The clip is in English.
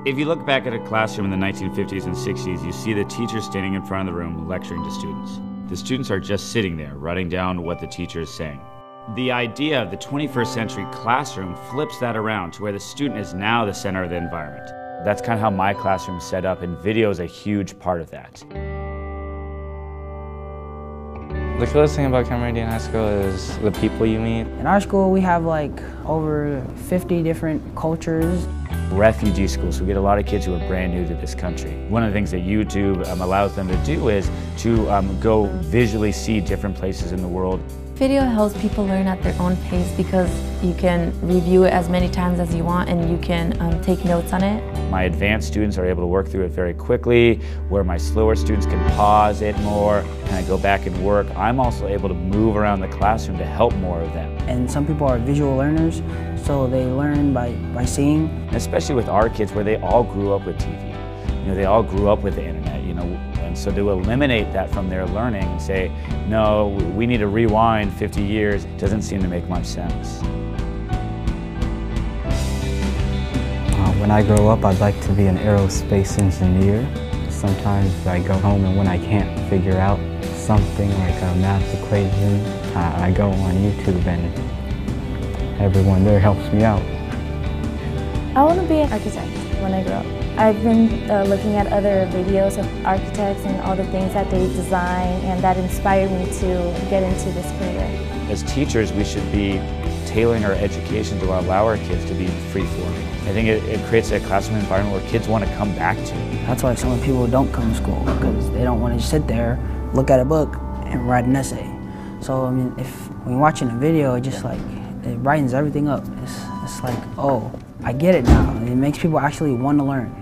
If you look back at a classroom in the 1950s and 60s, you see the teacher standing in front of the room lecturing to students. The students are just sitting there, writing down what the teacher is saying. The idea of the 21st century classroom flips that around to where the student is now the center of the environment. That's kind of how my classroom is set up, and video is a huge part of that. The coolest thing about Meridian High School is the people you meet. In our school, we have like over 50 different cultures. Refugee schools, so we get a lot of kids who are brand new to this country. One of the things that YouTube allows them to do is to go visually see different places in the world. Video helps people learn at their own pace because you can review it as many times as you want and you can take notes on it. My advanced students are able to work through it very quickly, where my slower students can pause it more, kind of go back and work. I'm also able to move around the classroom to help more of them. And some people are visual learners, so they learn by seeing. Especially with our kids, where they all grew up with TV. You know, they all grew up with the internet, you know, and so to eliminate that from their learning and say, no, we need to rewind 50 years, doesn't seem to make much sense. When I grow up, I'd like to be an aerospace engineer. Sometimes I go home and when I can't figure out something like a math equation, I go on YouTube and everyone there helps me out. I want to be an architect when I grow up. I've been looking at other videos of architects and all the things that they design, and that inspired me to get into this career. As teachers, we should be tailoring our education to allow our kids to be free-forming. I think it creates a classroom environment where kids want to come back to. That's why some people don't come to school, because they don't want to sit there, look at a book, and write an essay. So, I mean, when you're watching a video, it just like, it brightens everything up. It's like, oh, I get it now. It makes people actually want to learn.